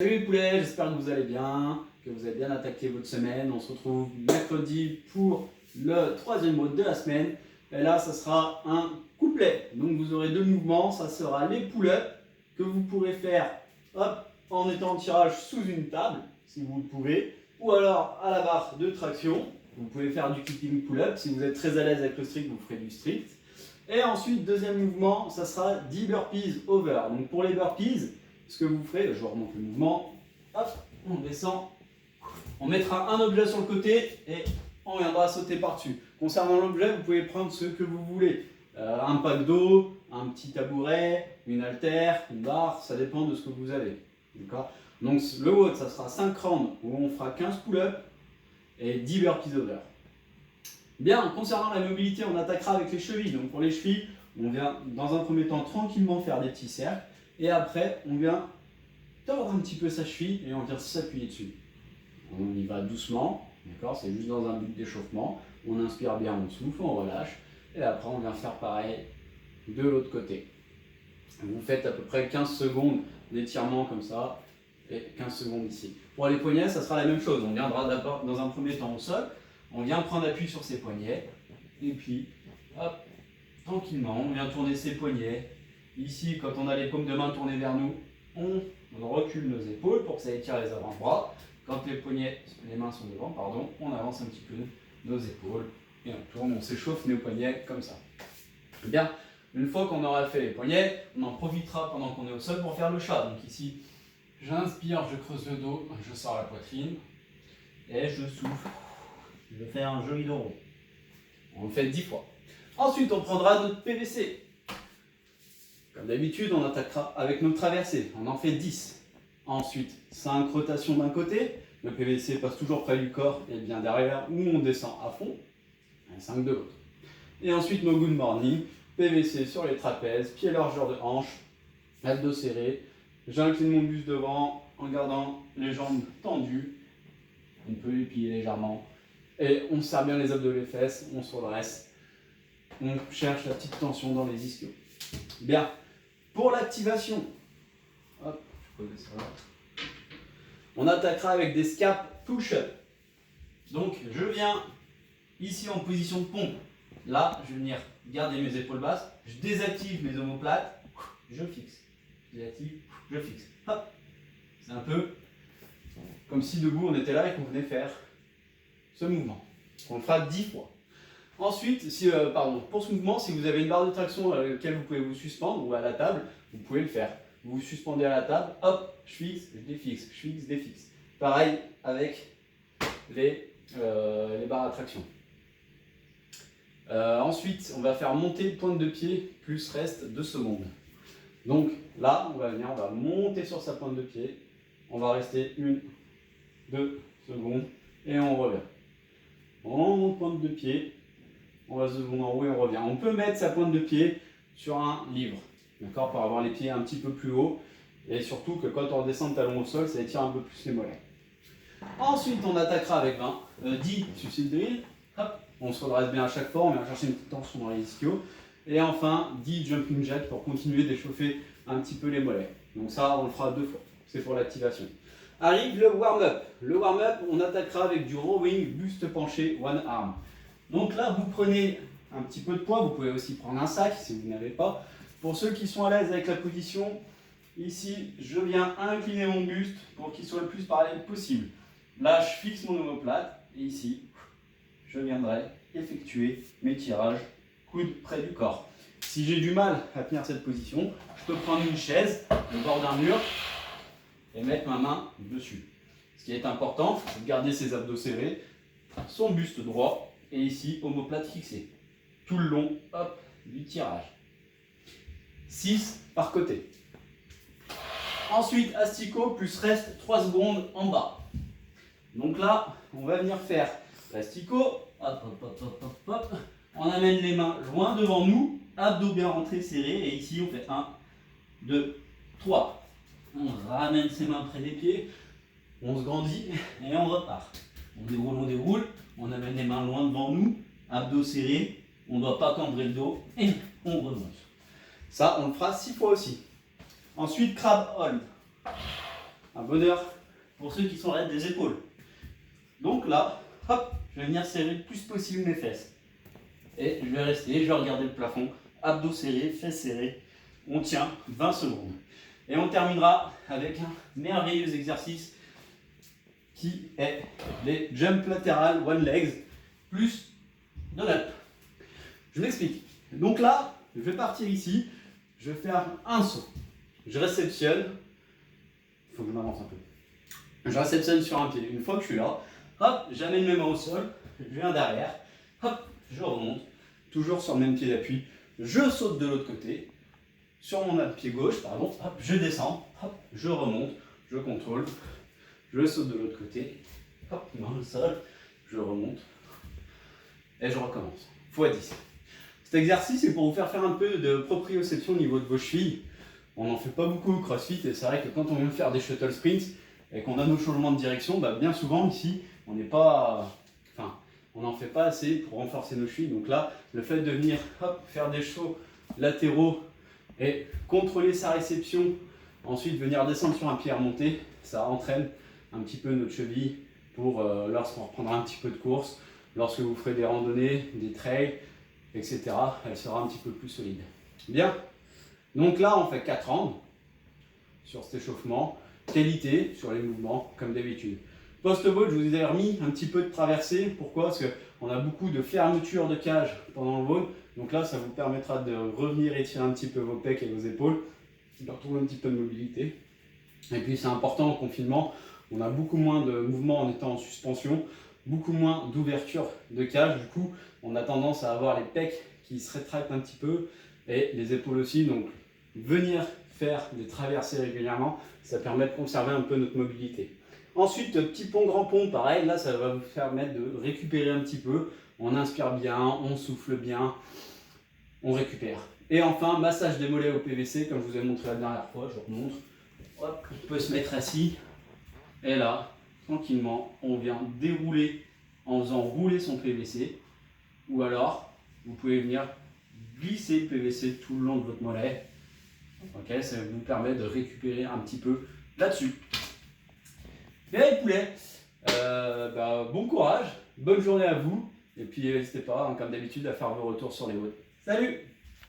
Salut les poulets, j'espère que vous allez bien, que vous avez bien attaqué votre semaine. On se retrouve mercredi pour le troisième mot de la semaine. Et là, ça sera un couplet. Donc vous aurez deux mouvements, ça sera les pull-ups que vous pourrez faire hop, en étant en tirage sous une table, si vous le pouvez, ou alors à la barre de traction. Vous pouvez faire du keeping pull-up. Si vous êtes très à l'aise avec le strict, vous ferez du strict. Et ensuite, deuxième mouvement, ça sera 10 burpees over. Donc pour les burpees, ce que vous ferez, je remonte le mouvement, hop, on descend, on mettra un objet sur le côté et on viendra sauter par-dessus. Concernant l'objet, vous pouvez prendre ce que vous voulez. Un pack d'eau, un petit tabouret, une haltère, une barre, ça dépend de ce que vous avez. D'accord ? Donc le WOD, ça sera 5 rounds où on fera 15 pull-ups et 10 burpees over. Bien, concernant la mobilité, on attaquera avec les chevilles. Donc pour les chevilles, on vient dans un premier temps tranquillement faire des petits cercles. Et après, on vient tordre un petit peu sa cheville et on vient s'appuyer dessus. On y va doucement, d'accord ? C'est juste dans un but d'échauffement. On inspire bien, on souffle, on relâche. Et après, on vient faire pareil de l'autre côté. Vous faites à peu près 15 secondes d'étirement comme ça et 15 secondes ici. Pour les poignets, ça sera la même chose. On viendra d'abord dans un premier temps au sol. On vient prendre appui sur ses poignets. Et puis, hop, tranquillement, on vient tourner ses poignets. Ici, quand on a les paumes de main tournées vers nous, on recule nos épaules pour que ça étire les avant-bras. Quand les mains sont devant, pardon, on avance un petit peu nos épaules et on tourne, on s'échauffe nos poignets comme ça. Bien, une fois qu'on aura fait les poignets, on en profitera pendant qu'on est au sol pour faire le chat. Donc ici, j'inspire, je creuse le dos, je sors la poitrine et je souffle. Je vais faire un joli dos rond. On le fait 10 fois. Ensuite, on prendra notre PVC. Comme d'habitude, on attaquera avec notre traversée. On en fait 10. Ensuite, 5 rotations d'un côté. Le PVC passe toujours près du corps et bien derrière où on descend à fond. Et 5 de l'autre. Et ensuite, nos good morning. PVC sur les trapèzes, pieds largeur de hanche, abdos serrés. J'incline mon buste devant en gardant les jambes tendues. On peut les plier légèrement. Et on serre bien les abdos, les fesses. On se redresse. On cherche la petite tension dans les ischios. Bien. Pour l'activation, hop, je pose ça là. On attaquera avec des scap push-up. Donc je viens ici en position de pompe. Là, je vais venir garder mes épaules basses. Je désactive mes omoplates. Je fixe. Je désactive, je fixe. Hop. C'est un peu comme si debout on était là et qu'on venait faire ce mouvement. On le fera 10 fois. Ensuite, pour ce mouvement, si vous avez une barre de traction à laquelle vous pouvez vous suspendre ou à la table, vous pouvez le faire. Vous vous suspendez à la table, hop, je fixe, je défixe, je fixe, défixe. Pareil avec les barres à traction. Ensuite, on va faire monter pointe de pied plus reste 2 secondes. Donc là, on va monter sur sa pointe de pied. On va rester 1, 2 secondes et on revient. On monte pointe de pied. On va 2 secondes en haut et on revient. On peut mettre sa pointe de pied sur un livre, d'accord, pour avoir les pieds un petit peu plus haut. Et surtout que quand on redescend le talon au sol, ça étire un peu plus les mollets. Ensuite, on attaquera avec 10 suicide drill. Hop, on se redresse bien à chaque fois, on vient chercher une petite tension dans les ischios. Et enfin, 10 jumping jack pour continuer d'échauffer un petit peu les mollets. Donc ça, on le fera 2 fois. C'est pour l'activation. Arrive le warm-up. Le warm-up, on attaquera avec du rowing, buste penché, one arm. Donc là, vous prenez un petit peu de poids, vous pouvez aussi prendre un sac si vous n'avez pas. Pour ceux qui sont à l'aise avec la position, ici, je viens incliner mon buste pour qu'il soit le plus parallèle possible. Là, je fixe mon omoplate et ici, je viendrai effectuer mes tirages coude près du corps. Si j'ai du mal à tenir cette position, je peux prendre une chaise, le bord d'un mur et mettre ma main dessus. Ce qui est important, c'est de garder ses abdos serrés, son buste droit. Et ici, omoplate fixée. Tout le long, hop, du tirage. 6 par côté. Ensuite, asticot plus reste 3 secondes en bas. Donc là, on va venir faire l'asticot. Hop, hop, hop, hop, hop, hop. On amène les mains loin devant nous. Abdos bien rentrés, serrés. Et ici, on fait 1, 2, 3. On ramène ses mains près des pieds. On se grandit et on repart. On déroule. On amène les mains loin devant nous, abdos serrés, on ne doit pas cambrer le dos et on remonte. Ça, on le fera 6 fois aussi. Ensuite, crab hold. un bonheur pour ceux qui sont raides des épaules. Donc là, hop, je vais venir serrer le plus possible mes fesses. Et je vais rester, je vais regarder le plafond, abdos serrés, fesses serrées. On tient 20 secondes. Et on terminera avec un merveilleux exercice qui est les jump latéral one legs plus donut. Je m'explique. Donc là, je vais partir ici, je vais faire un saut. Je réceptionne, il faut que je m'avance un peu. Je réceptionne sur un pied. Une fois que je suis là, hop, j'amène mes mains au sol, je viens derrière, hop, je remonte, toujours sur le même pied d'appui. Je saute de l'autre côté, sur mon pied gauche, pardon, hop, je descends, hop, je remonte, je contrôle, je saute de l'autre côté, hop, main au sol, je remonte, et je recommence, x10. Cet exercice est pour vous faire un peu de proprioception au niveau de vos chevilles. On n'en fait pas beaucoup au CrossFit, et c'est vrai que quand on vient faire des shuttle sprints, et qu'on a nos changements de direction, bah bien souvent ici, on n'est pas... on n'en fait pas assez pour renforcer nos chevilles. Donc là, le fait de venir hop, faire des sauts latéraux et contrôler sa réception, ensuite venir descendre sur un pied remonté, ça entraîne un petit peu notre cheville pour lorsqu'on reprendra un petit peu de course, lorsque vous ferez des randonnées, des trails, etc. Elle sera un petit peu plus solide. Bien, donc là on fait 4 angles sur cet échauffement, qualité sur les mouvements comme d'habitude. Post-vote, je vous ai remis un petit peu de traversée. Pourquoi? Parce qu'on a beaucoup de fermeture de cage pendant le vote. Donc là, ça vous permettra de revenir étirer un petit peu vos pecs et vos épaules, de retrouver un petit peu de mobilité. Et puis c'est important au confinement, on a beaucoup moins de mouvements en étant en suspension, beaucoup moins d'ouverture de cage. Du coup, on a tendance à avoir les pecs qui se rétractent un petit peu et les épaules aussi. Donc venir faire des traversées régulièrement, ça permet de conserver un peu notre mobilité. Ensuite, petit pont, grand pont, pareil, là ça va vous permettre de récupérer un petit peu. On inspire bien, on souffle bien, on récupère. Et enfin, massage des mollets au PVC, comme je vous ai montré la dernière fois, je remontre. Hop, on peut se mettre assis. Et là, tranquillement, on vient dérouler en faisant rouler son PVC. Ou alors, vous pouvez venir glisser le PVC tout le long de votre mollet. Ok, ça vous permet de récupérer un petit peu là-dessus. Bien les poulets, bon courage, bonne journée à vous, et puis n'hésitez pas, comme d'habitude, à faire vos retours sur les votes. Salut!